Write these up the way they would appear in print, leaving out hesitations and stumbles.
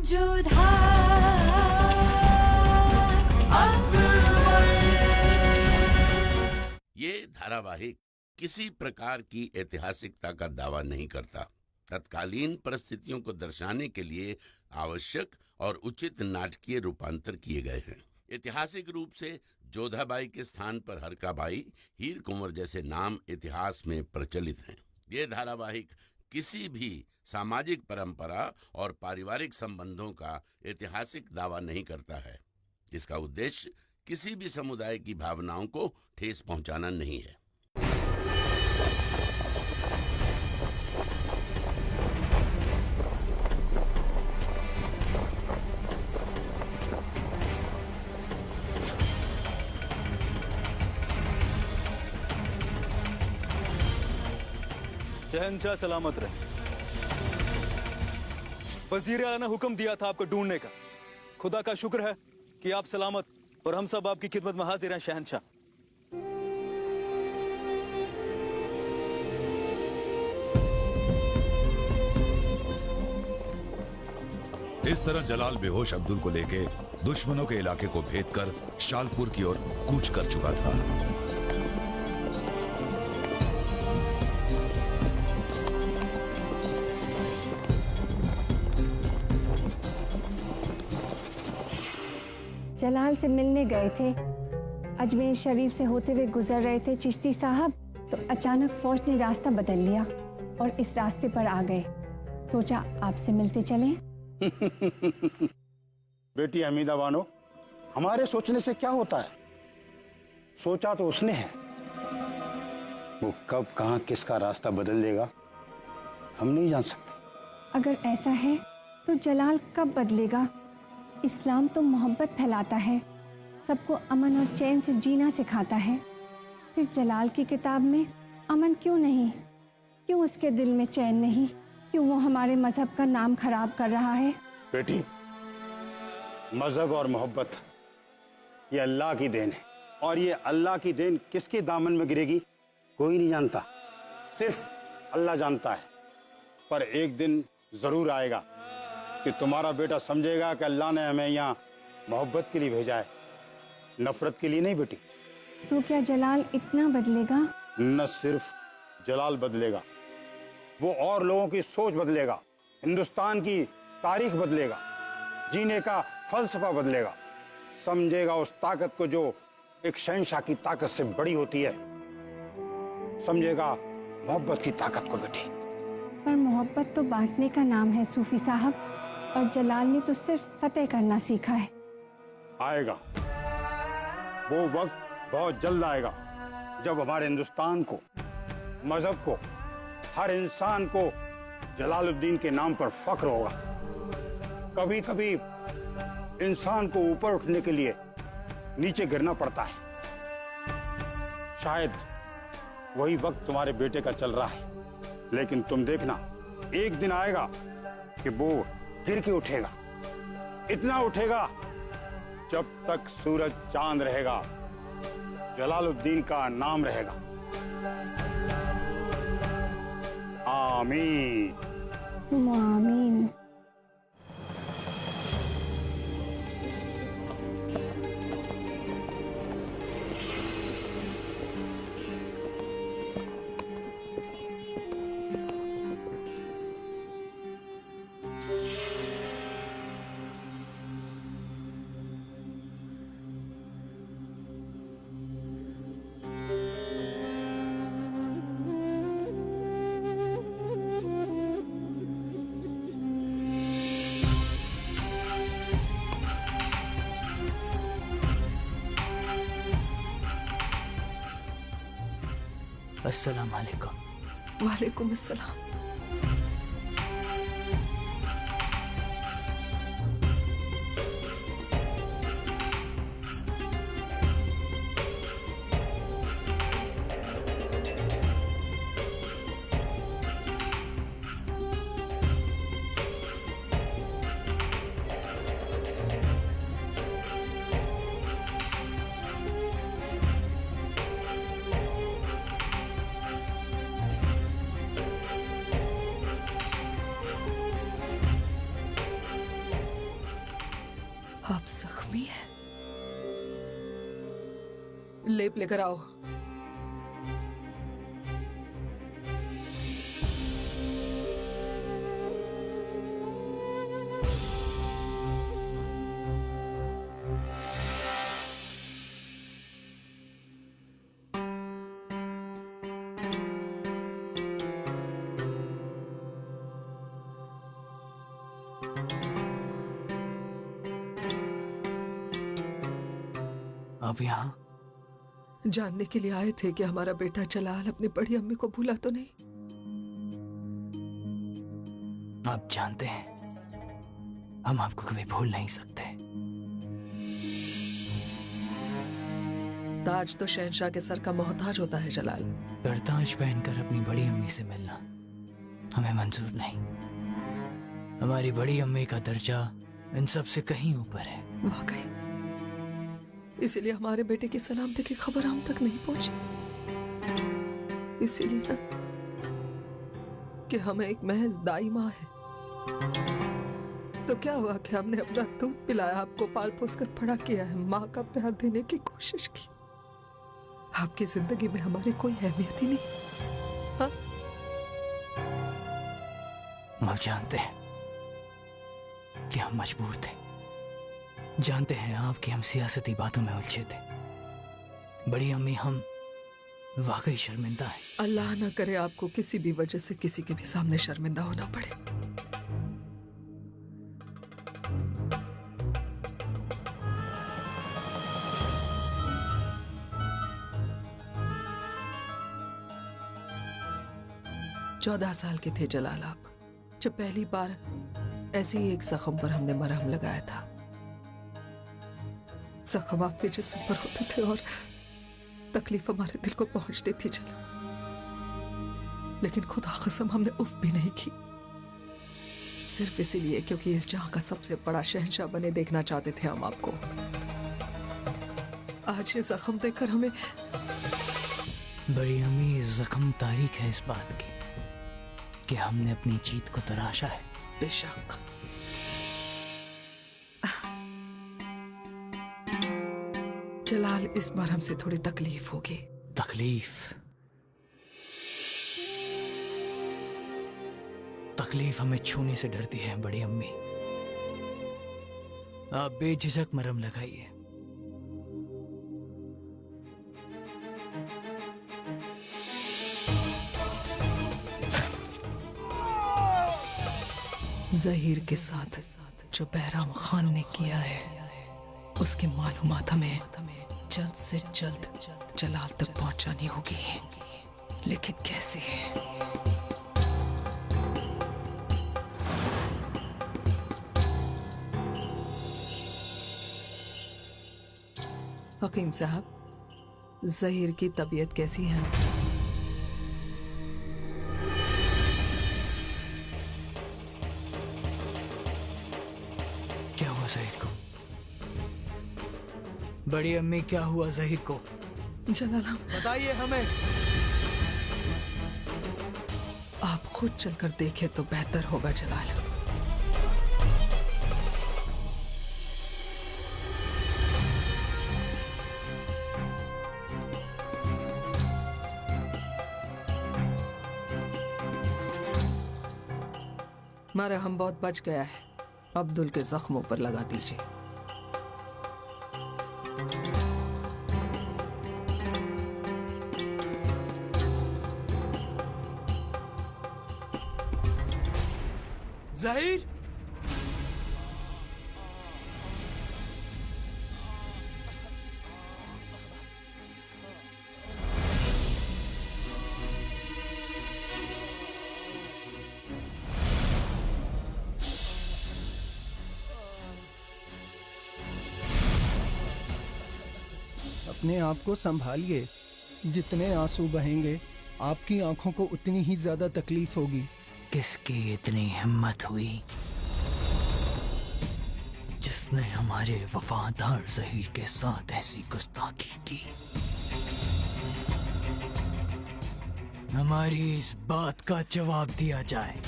जोधा ये धारावाहिक किसी प्रकार की ऐतिहासिकता का दावा नहीं करता। तत्कालीन परिस्थितियों को दर्शाने के लिए आवश्यक और उचित नाटकीय रूपांतर किए गए हैं। ऐतिहासिक रूप से जोधाबाई के स्थान पर हरकाबाई, हीर कुंवर जैसे नाम इतिहास में प्रचलित हैं। ये धारावाहिक किसी भी सामाजिक परंपरा और पारिवारिक संबंधों का ऐतिहासिक दावा नहीं करता है। इसका उद्देश्य किसी भी समुदाय की भावनाओं को ठेस पहुंचाना नहीं है। शहंशाह सलामत रहे। वजीर आला ने हुक्म दिया था आपको ढूंढने का। खुदा का शुक्र है कि आप सलामत और हम सब आपकी खिदमत में हाजिर हैं शहंशाह। इस तरह जलाल बेहोश अब्दुल को लेके दुश्मनों के इलाके को भेद कर शालपुर की ओर कूच कर चुका था। जलाल से मिलने गए थे। अजमेर शरीफ से होते हुए गुजर रहे थे चिश्ती साहब, तो अचानक फौज ने रास्ता बदल लिया और इस रास्ते पर आ गए। सोचा आपसे मिलते चलें। बेटी हमीदा बानो, हमारे सोचने से क्या होता है? सोचा तो उसने है। वो कब कहां किसका रास्ता बदल देगा हम नहीं जान सकते। अगर ऐसा है तो जलाल कब बदलेगा? इस्लाम तो मोहब्बत फैलाता है, सबको अमन और चैन से जीना सिखाता है। फिर जलाल की किताब में अमन क्यों नहीं? क्यों उसके दिल में चैन नहीं? क्यों वो हमारे मजहब का नाम खराब कर रहा है? बेटी, मजहब और मोहब्बत ये अल्लाह की देन है, और ये अल्लाह की देन किसके दामन में गिरेगी कोई नहीं जानता, सिर्फ अल्लाह जानता है। पर एक दिन जरूर आएगा कि तुम्हारा बेटा समझेगा कि अल्लाह ने हमें यहाँ मोहब्बत के लिए भेजा है, नफरत के लिए नहीं। बेटी, तो क्या जलाल इतना बदलेगा? न सिर्फ जलाल बदलेगा, वो और लोगों की सोच बदलेगा, हिंदुस्तान की तारीख बदलेगा, जीने का फलसफा बदलेगा, समझेगा उस ताकत को जो एक शहंशाह की ताकत से बड़ी होती है, समझेगा मोहब्बत की ताकत को। बेटी, पर मोहब्बत तो बांटने का नाम है सूफी साहब, और जलाल ने तो सिर्फ फतेह करना सीखा है। आएगा वो वक्त, बहुत जल्द आएगा, जब हमारे हिंदुस्तान को, मजहब को, हर इंसान को जलालुद्दीन के नाम पर फख्र होगा। कभी कभी इंसान को ऊपर उठने के लिए नीचे गिरना पड़ता है। शायद वही वक्त तुम्हारे बेटे का चल रहा है, लेकिन तुम देखना एक दिन आएगा कि वो गिर के उठेगा, इतना उठेगा जब तक सूरज चांद रहेगा, जलालुद्दीन का नाम रहेगा। आमीन। आमीन। अस्सलाम वालेकुम। वालेकुम अस्सलाम। आप जख्मी हैं। लेप लेकर आओ। अब यहाँ जानने के लिए आए थे कि हमारा बेटा जलाल अपनी बड़ी अम्मी को भूला तो नहीं। आप जानते हैं हम आपको कभी भूल नहीं सकते। ताज तो शहंशाह के सर का मोहताज होता है जलाल। सरताज पहनकर अपनी बड़ी अम्मी से मिलना हमें मंजूर नहीं। हमारी बड़ी अम्मी का दर्जा इन सब से कहीं ऊपर है। वाकई इसीलिए हमारे बेटे की सलामती की खबर हम तक नहीं पहुंची। इसीलिए ना कि हमें एक महज दाई माँ है। तो क्या हुआ कि हमने अपना दूध पिलाया, आपको पाल पोस कर बड़ा किया है, माँ का प्यार देने की कोशिश की। आपकी जिंदगी में हमारी कोई अहमियत ही नहीं। हाँ? आप जानते हैं कि हम मजबूर थे। जानते हैं आपकी हम सियासती बातों में उलझे थे। बड़ी अम्मी हम वाकई शर्मिंदा है। अल्लाह ना करे आपको किसी भी वजह से किसी के भी सामने शर्मिंदा होना पड़े। चौदह साल के थे जलाल आप, जब पहली बार ऐसे ही एक जख्म पर हमने मरहम लगाया था। जख्म आपके जिस्म पर होते थे और तकलीफ हमारे दिल को पहुंचती थी जलाल, लेकिन खुदा कसम हमने उफ भी नहीं की। सिर्फ इसीलिए क्योंकि इस जहां का सबसे बड़ा शहंशाह बने देखना चाहते थे हम आपको। आज ये जख्म देखकर हमें बड़ी अम्मी जख्म तारीख है इस बात की कि हमने अपनी जीत को तराशा है। बेशक जलाल, इस बार हमसे थोड़ी तकलीफ होगी। तकलीफ हमें छूने से डरती है बड़ी अम्मी। आप बेझिझक मरहम लगाइए। जहीर के साथ जो बहराम खान ने किया है उसकी मालूमात हमें जल्द से जल्द जलाल तक पहुंचानी होगी, लेकिन कैसे? हकीम साहब, जहीर की तबीयत कैसी है? क्या हुआ जहीर को? बड़ी अम्मी क्या हुआ जहीर को? जलाल, बताइए हमें। आप खुद चलकर देखें तो बेहतर होगा जलाल। मरहम बहुत बच गया है, अब्दुल के जख्मों पर लगा दीजिए। ज़हीर, अपने आप को संभालिए। जितने आंसू बहेंगे आपकी आंखों को उतनी ही ज्यादा तकलीफ होगी। किसकी इतनी हिम्मत हुई जिसने हमारे वफादार ज़हीर के साथ ऐसी गुस्ताखी की? हमारी इस बात का जवाब दिया जाए।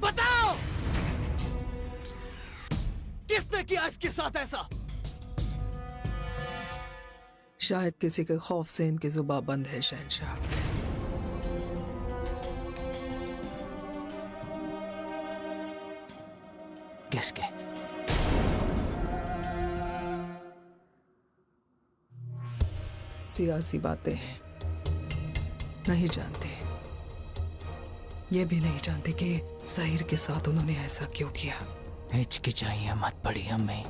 बताओ किसने किया इसके साथ ऐसा? शायद किसी के खौफ से इनकी जुबान बंद है शहंशाह। किसके? सियासी बातें हैं, नहीं जानते। ये भी नहीं जानते कि ज़हीर के साथ उन्होंने ऐसा क्यों किया। हिचकिचाइए मत बड़ी अम्मी।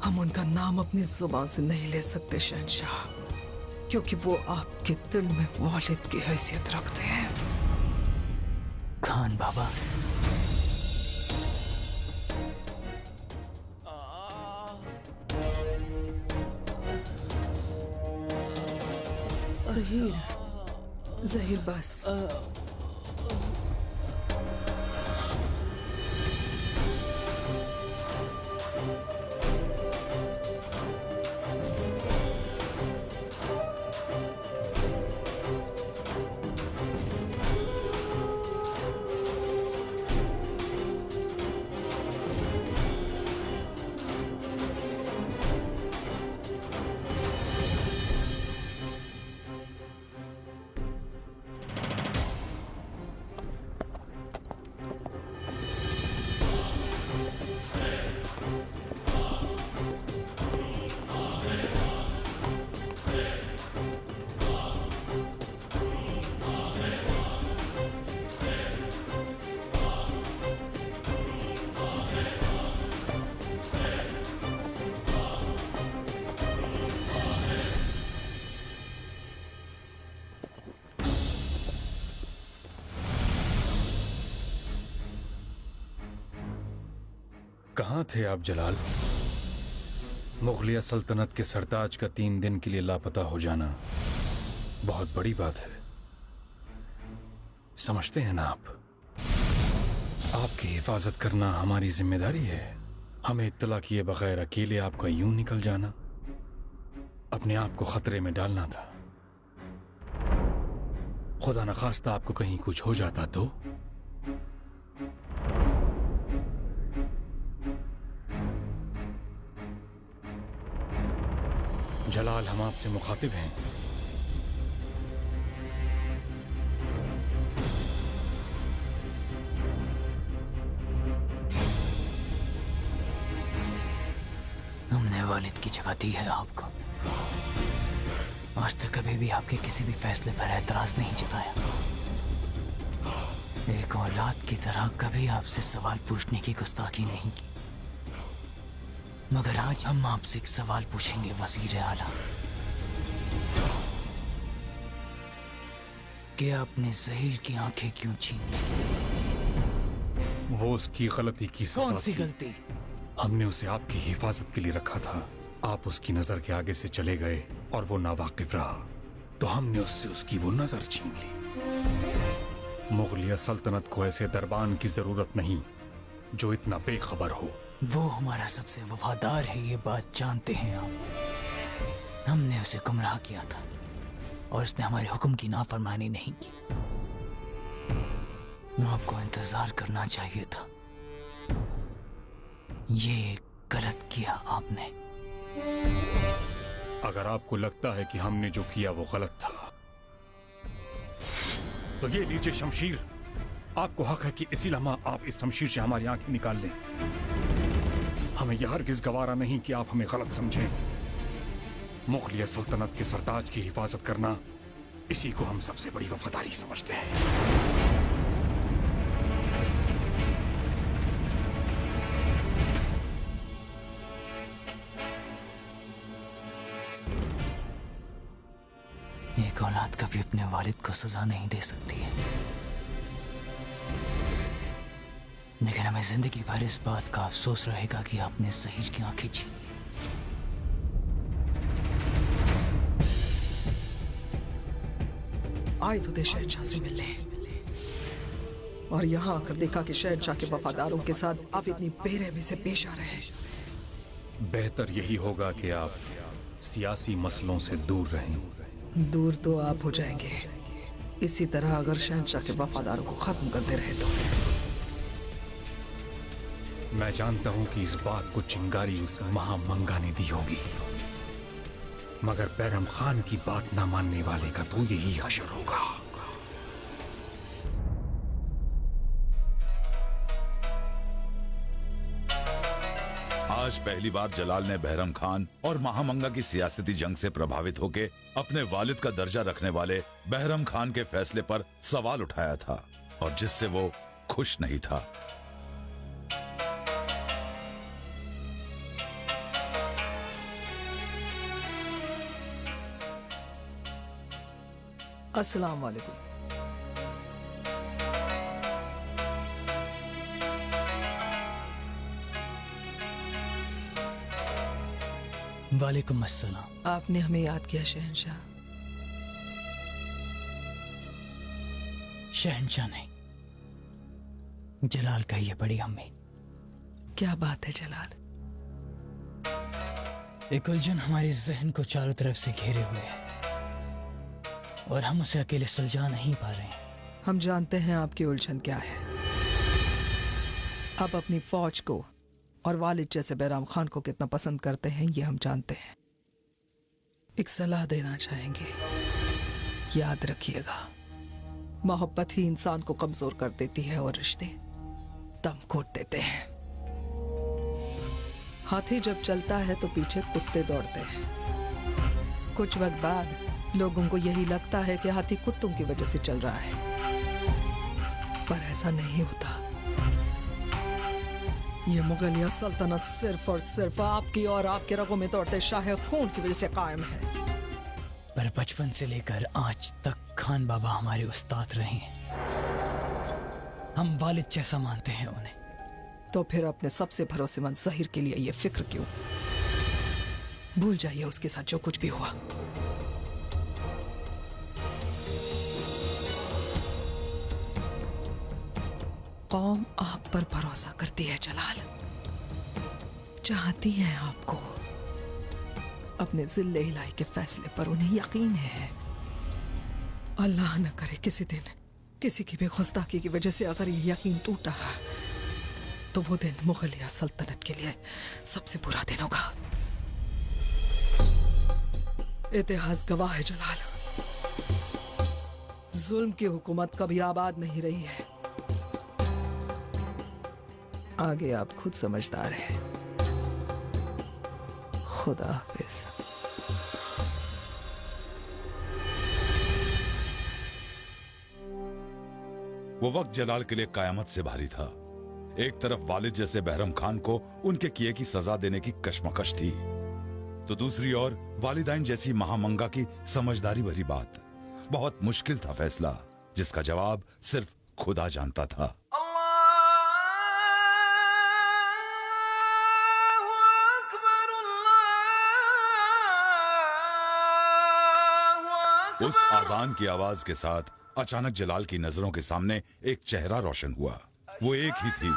हम उनका नाम अपनी जुबान से नहीं ले सकते शहंशाह, क्योंकि वो आपके दिल में वालिद की हैसियत रखते हैं। खान बाबा, ज़हीर बस। कहाँ थे आप जलाल? मुगलिया सल्तनत के सरताज का 3 दिन के लिए लापता हो जाना बहुत बड़ी बात है, समझते हैं ना आप? आपकी हिफाजत करना हमारी जिम्मेदारी है। हमें इत्तला किए बगैर अकेले आपका यूं निकल जाना, अपने आप को खतरे में डालना था। खुदा न खास्ता आपको कहीं कुछ हो जाता तो? जलाल, हम आपसे मुखातिब हैं। हमने वालिद की जगह दी है आपको। आज तक कभी भी आपके किसी भी फैसले पर एतराज नहीं जताया। एक औलाद की तरह कभी आपसे सवाल पूछने की गुस्ताखी नहीं की। मगर आज हम आपसे एक सवाल पूछेंगे वजीर आला, कि आपने ज़हीर की आंखें क्यों छीन ली? वो उसकी गलती की सजा कौन सी थी। गलती? हमने उसे आपकी हिफाजत के लिए रखा था। आप उसकी नजर के आगे से चले गए और वो नावाकिफ रहा, तो हमने उससे उसकी वो नजर छीन ली। मुगलिया सल्तनत को ऐसे दरबान की जरूरत नहीं जो इतना बेखबर हो। वो हमारा सबसे वफादार है, ये बात जानते हैं आप। हमने उसे गुमराह किया था और उसने हमारे हुक्म की नाफरमानी नहीं की। आपको इंतजार करना चाहिए था। ये गलत किया आपने। अगर आपको लगता है कि हमने जो किया वो गलत था, तो ये लीजिए शमशीर। आपको हक है कि इसी लम्हा आप इस शमशीर से हमारी आंखें निकाल लें। हमें यह हरगिज़ गवारा नहीं कि आप हमें गलत समझें। मुगलिया सल्तनत के सरताज की हिफाजत करना, इसी को हम सबसे बड़ी वफादारी समझते हैं। एक औलाद कभी अपने वालिद को सजा नहीं दे सकती है, लेकिन हमें जिंदगी भर इस बात का अफसोस रहेगा कि आपने ज़हीर की आंखें छीनी। आए तो थे शहंशाह से मिलने, और यहाँ आकर देखा कि शहंशाह के वफादारों के साथ आप इतनी बेरहमी से पेश आ रहे हैं। बेहतर यही होगा कि आप सियासी मसलों से दूर रहें। दूर तो आप हो जाएंगे, इसी तरह अगर शहंशाह के वफादारों को खत्म करते रहे तो। मैं जानता हूं कि इस बात को चिंगारी उस महामंगा ने दी होगी, मगर बैरम खान की बात ना मानने वाले का तो यही हशर होगा। आज पहली बार जलाल ने बहरम खान और महामंगा की सियासती जंग से प्रभावित होकर अपने वालिद का दर्जा रखने वाले बहरम खान के फैसले पर सवाल उठाया था, और जिससे वो खुश नहीं था। अस्सलाम वालेकुम। वालेकुम अस्सलाम। आपने हमें याद किया शहंशाह। शहंशाह नहीं, जलाल कहिए बड़ी अम्मी। क्या बात है जलाल? एक उलझन हमारे जहन को चारों तरफ से घेरे हुए है और हम उसे अकेले सुलझा नहीं पा रहे हैं। हम जानते हैं आपकी उलझन क्या है। आप अपनी फौज को और वालिद जैसे बैराम खान को कितना पसंद करते हैं ये हम जानते हैं। एक सलाह देना चाहेंगे, याद रखिएगा, मोहब्बत ही इंसान को कमजोर कर देती है और रिश्ते दम घोट देते हैं। हाथी जब चलता है तो पीछे कुत्ते दौड़ते हैं। कुछ वक्त बाद लोगों को यही लगता है कि हाथी कुत्तों की वजह से चल रहा है, पर ऐसा नहीं होता। ये मुगलिया सल्तनत सिर्फ और सिर्फ आपकी और आपके रगों में दौड़ते शाह खून की वजह से कायम है। पर बचपन से लेकर आज तक खान बाबा हमारे उस्ताद रहे हैं। हम वालिद जैसा मानते हैं उन्हें। तो फिर अपने सबसे भरोसेमंद ज़हीर के लिए ये फिक्र क्यों? भूल जाइए उसके साथ जो कुछ भी हुआ। कौम आप पर भरोसा करती है जलाल, चाहती है आपको। अपने जिले इलाही के फैसले पर उन्हें यकीन है। अल्लाह न करे किसी दिन किसी की भी गुस्ताखी की वजह से अगर ये यकीन टूटा तो वो दिन मुगलिया सल्तनत के लिए सबसे बुरा दिन होगा। इतिहास गवाह है जलाल, जुल्म की हुकूमत कभी आबाद नहीं रही है। आगे आप खुद समझदार हैं। खुदा हाफिज। वो वक्त जलाल के लिए कयामत से भारी था। एक तरफ वालिद जैसे बहरम खान को उनके किए की सजा देने की कश्मकश थी, तो दूसरी ओर वालिदैन जैसी महामंगा की समझदारी भरी बात। बहुत मुश्किल था फैसला, जिसका जवाब सिर्फ खुदा जानता था। उस आजान की आवाज के साथ अचानक जलाल की नजरों के सामने एक चेहरा रोशन हुआ। वो एक ही थी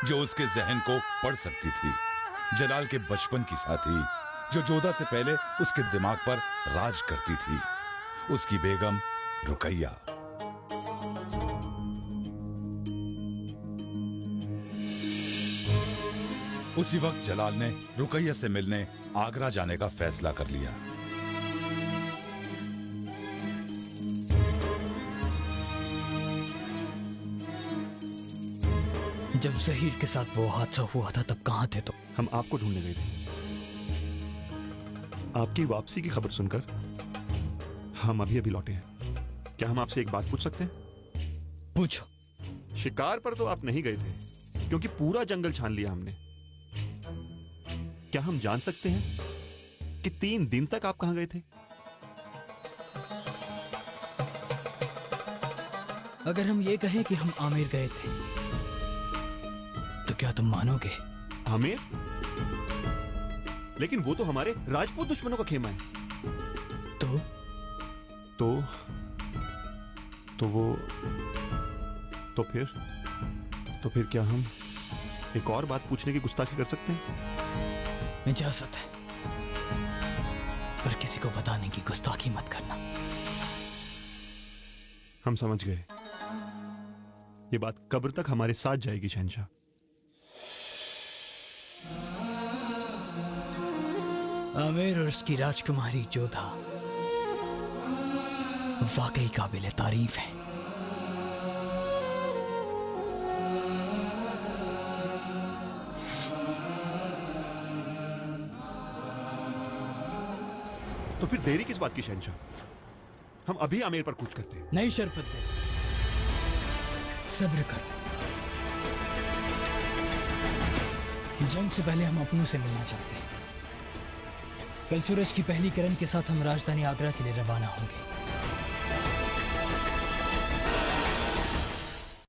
जो उसके जहन को पढ़ सकती थी, जलाल के बचपन की साथी, जो जोधा से पहले उसके दिमाग पर राज करती थी, उसकी बेगम रुकैया। उसी वक्त जलाल ने रुकैया से मिलने आगरा जाने का फैसला कर लिया। जब ज़हीर के साथ वो हादसा हुआ था तब कहाँ थे? तो हम आपको ढूंढने गए थे। आपकी वापसी की खबर सुनकर हम अभी अभी लौटे हैं। क्या हम आपसे एक बात पूछ सकते हैं? पूछो। शिकार पर तो आप नहीं गए थे, क्योंकि पूरा जंगल छान लिया हमने। क्या हम जान सकते हैं कि 3 दिन तक आप कहां गए थे? अगर हम ये कहें कि हम आमिर गए थे तो क्या तुम मानोगे? आमिर? लेकिन वो तो हमारे राजपूत दुश्मनों का खेमा है। तो फिर क्या हम एक और बात पूछने की गुस्ताखी कर सकते हैं? इजाजत है, पर किसी को बताने की गुस्ताखी मत करना। हम समझ गए। ये बात कब्र तक हमारे साथ जाएगी शहंशाह। आमिर और उसकी राजकुमारी जोधा वाकई काबिल तारीफ है। तो फिर देरी किस बात की शहंशाह? हम अभी आमिर पर कूच करते हैं। नहीं शरफत, सब्र करो। जंग से पहले हम अपनों से मिलना चाहते हैं। कल सूरज की पहली किरण के साथ हम राजधानी आगरा के लिए रवाना होंगे।